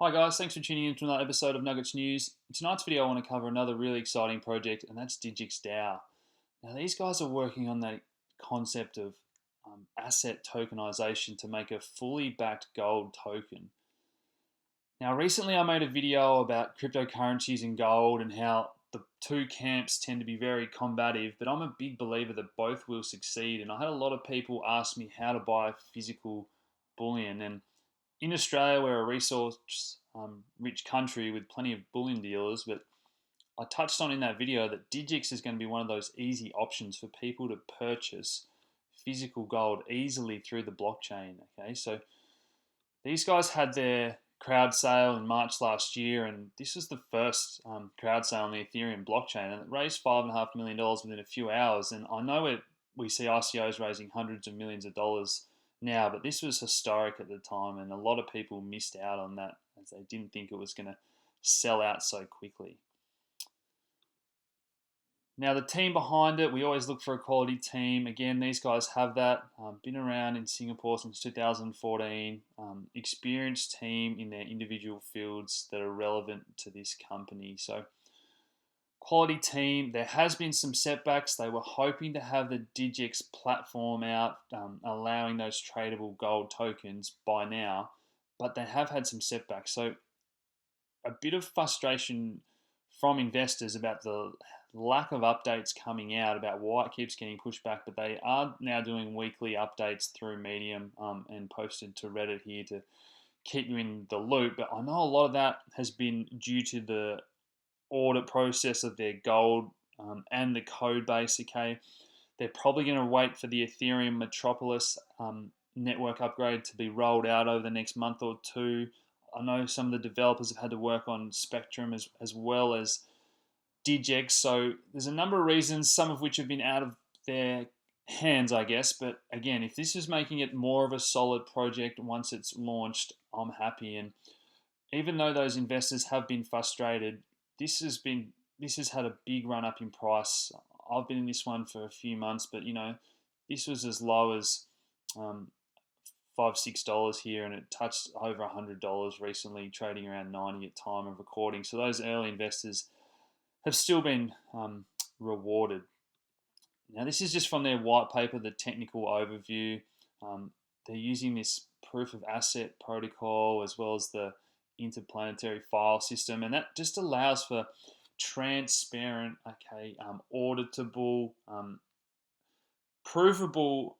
Hi guys, thanks for tuning in to another episode of Nuggets News. In tonight's video I want to cover another really exciting project, and that's DigixDAO. Now these guys are working on that concept of asset tokenization to make a fully backed gold token. Now recently I made a video about cryptocurrencies and gold and how the two camps tend to be very combative, but I'm a big believer that both will succeed, and I had a lot of people ask me how to buy physical bullion. And in Australia, we're a resource rich country with plenty of bullion dealers, but I touched on in that video that Digix is going to be one of those easy options for people to purchase physical gold easily through the blockchain. Okay, so these guys had their crowd sale in March last year, and this was the first crowd sale on the Ethereum blockchain, and it raised $5.5 million within a few hours. And I know we see ICOs raising hundreds of millions of dollars now, but this was historic at the time, and a lot of people missed out on that as they didn't think it was going to sell out so quickly. Now the team behind it, we always look for a quality team. Again, these guys have that. Been around in Singapore since 2014. Experienced team in their individual fields that are relevant to this company. So quality team. There has been some setbacks. They were hoping to have the DGX platform out, allowing those tradable gold tokens by now, but they have had some setbacks. So a bit of frustration from investors about the lack of updates coming out about why it keeps getting pushed back, but they are now doing weekly updates through Medium and posted to Reddit here to keep you in the loop. But I know a lot of that has been due to the audit process of their gold and the code base. Okay, they're probably going to wait for the Ethereum Metropolis network upgrade to be rolled out over the next month or two. I know some of the developers have had to work on Spectrum as well as DigX, so there's a number of reasons, some of which have been out of their hands, I guess. But again, if this is making it more of a solid project once it's launched, I'm happy. And even though those investors have been frustrated, this has had a big run up in price. I've been in this one for a few months, but this was as low as $5-6 here, and it touched over $100 recently, trading around 90 at time of recording. So those early investors have still been rewarded. Now this is just from their white paper, the technical overview. They're using this proof of asset protocol as well as the interplanetary file system, and that just allows for transparent, auditable, provable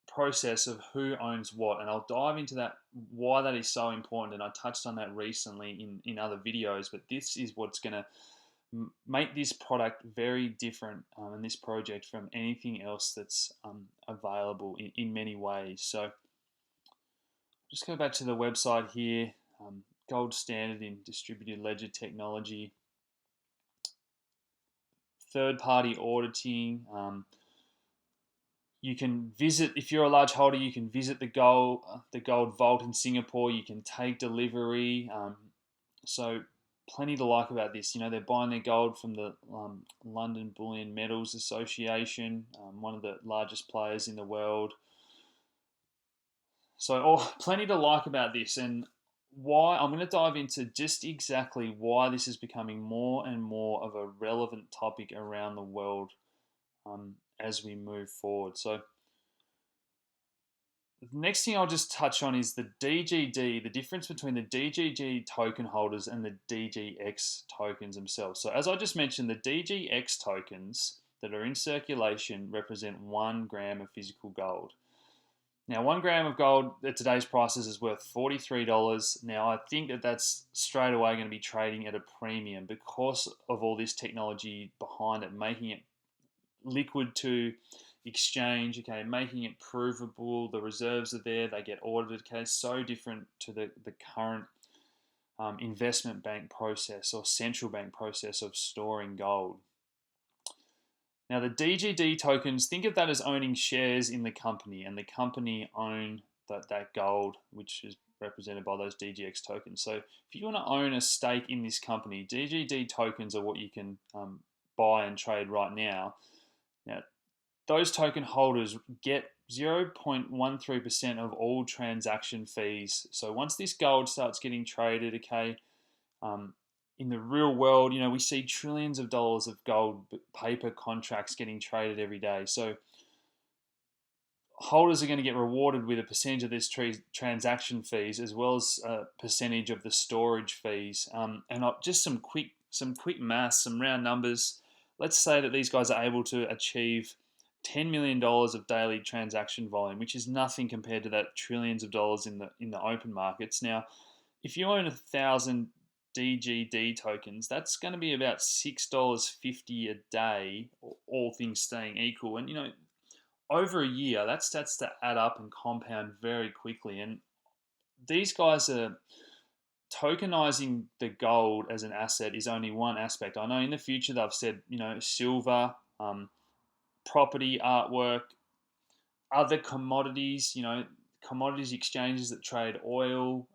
process of who owns what. And I'll dive into that, why that is so important, and I touched on that recently in other videos. But this is what's going to make this product very different in this project from anything else that's available in many ways. So just go back to the website here. Gold standard in distributed ledger technology, third-party auditing. You can visit, if you're a large holder, you can visit the gold vault in Singapore. You can take delivery. So plenty to like about this. They're buying their gold from the London Bullion Metals Association, one of the largest players in the world. So plenty to like about this, and why I'm going to dive into just exactly why this is becoming more and more of a relevant topic around the world as we move forward. So the next thing I'll just touch on is the DGD, the difference between the DGD token holders and the DGX tokens themselves. So as I just mentioned, the DGX tokens that are in circulation represent 1 gram of physical gold. Now, 1 gram of gold at today's prices is worth $43. Now, I think that's straight away going to be trading at a premium because of all this technology behind it, making it liquid to exchange, making it provable. The reserves are there, they get audited. So different to the current investment bank process or central bank process of storing gold. Now, the DGD tokens, think of that as owning shares in the company, and the company own that gold, which is represented by those DGX tokens. So if you want to own a stake in this company, DGD tokens are what you can buy and trade right now. Now, those token holders get 0.13% of all transaction fees. So once this gold starts getting traded, okay, um, in the real world, we see trillions of dollars of gold paper contracts getting traded every day. So holders are going to get rewarded with a percentage of this transaction fees as well as a percentage of the storage fees. And just some quick maths, some round numbers. Let's say that these guys are able to achieve $10 million of daily transaction volume, which is nothing compared to that trillions of dollars in the open markets. Now, if you own 1,000 DGD tokens, that's going to be about $6.50 a day, all things staying equal. And over a year, that starts to add up and compound very quickly. And these guys are tokenizing the gold as an asset is only one aspect. I know in the future they've said, silver, property, artwork, other commodities, commodities exchanges that trade oil,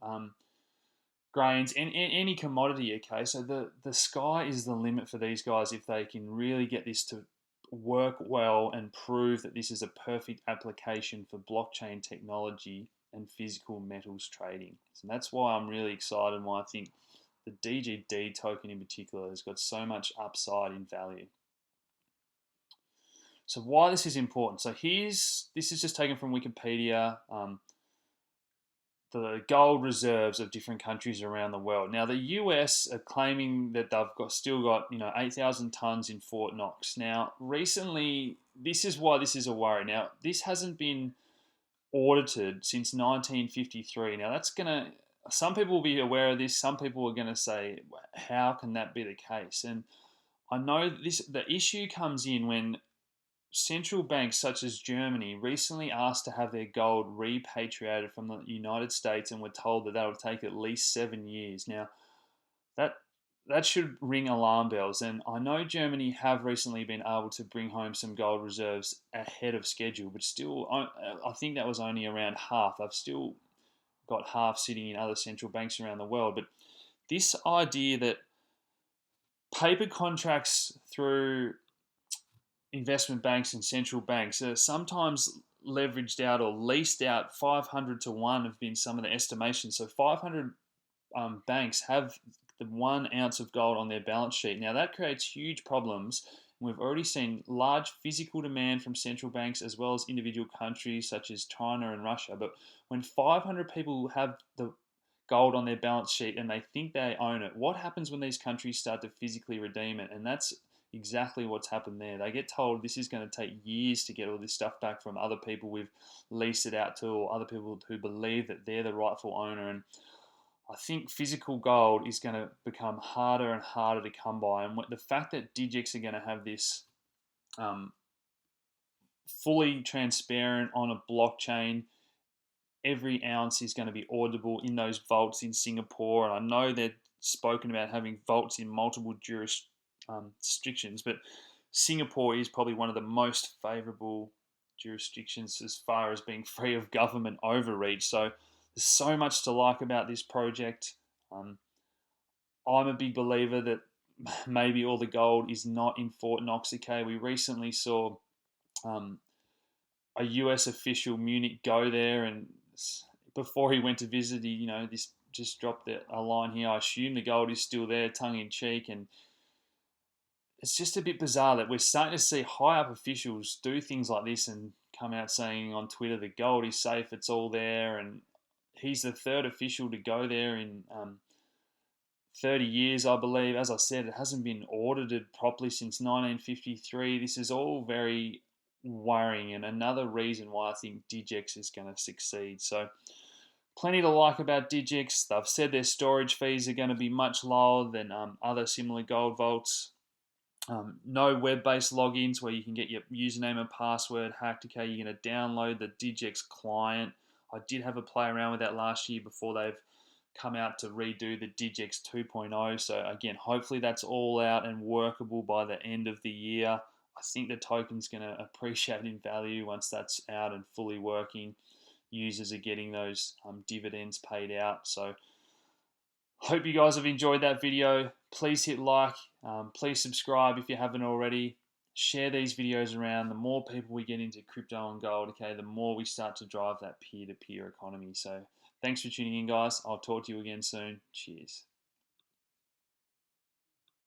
grains, and any commodity. Okay, so the sky is the limit for these guys if they can really get this to work well and prove that this is a perfect application for blockchain technology and physical metals trading. So that's why I'm really excited and why I think the DGD token in particular has got so much upside in value. So why this is important. So this is just taken from Wikipedia. The gold reserves of different countries around the world. Now, the US are claiming that they've still got 8,000 tons in Fort Knox. Now, recently, this is why this is a worry. Now, this hasn't been audited since 1953. Now, some people will be aware of this. Some people are going to say, how can that be the case? And I know the issue comes in when central banks such as Germany recently asked to have their gold repatriated from the United States and were told that will take at least 7 years. Now, that that should ring alarm bells. And I know Germany have recently been able to bring home some gold reserves ahead of schedule, but still, I think that was only around half. I've still got half sitting in other central banks around the world. But this idea that paper contracts through investment banks and central banks are sometimes leveraged out or leased out 500 to 1 have been some of the estimations. So 500 banks have the 1 ounce of gold on their balance sheet. Now that creates huge problems. We've already seen large physical demand from central banks as well as individual countries such as China and Russia. But when 500 people have the gold on their balance sheet and they think they own it, what happens when these countries start to physically redeem it? And that's exactly what's happened there. They get told this is going to take years to get all this stuff back from other people we've leased it out to, or other people who believe that they're the rightful owner. And I think physical gold is going to become harder and harder to come by. And the fact that Digix are going to have this fully transparent on a blockchain, every ounce is going to be audible in those vaults in Singapore. And I know they're spoken about having vaults in multiple jurisdictions, but Singapore is probably one of the most favourable jurisdictions as far as being free of government overreach. So there's so much to like about this project. I'm a big believer that maybe all the gold is not in Fort Knox. Okay, we recently saw a US official, Munich, go there, and before he went to visit, this just dropped a line here. I assume the gold is still there, tongue in cheek, and it's just a bit bizarre that we're starting to see high up officials do things like this and come out saying on Twitter the gold is safe, it's all there, and he's the third official to go there in 30 years, I believe. As I said, it hasn't been audited properly since 1953. This is all very worrying, and another reason why I think Digix is going to succeed. So plenty to like about Digix. They've said their storage fees are going to be much lower than other similar gold vaults. No web-based logins where you can get your username and password hacked. Okay, you're going to download the Digix client. I did have a play around with that last year before they've come out to redo the Digix 2.0. So again, hopefully that's all out and workable by the end of the year. I think the token's going to appreciate in value once that's out and fully working. Users are getting those dividends paid out. So hope you guys have enjoyed that video. Please hit like. Please subscribe if you haven't already. share these videos around. The more people we get into crypto and gold, okay, the more we start to drive that peer-to-peer economy. So thanks for tuning in, guys. I'll talk to you again soon. Cheers.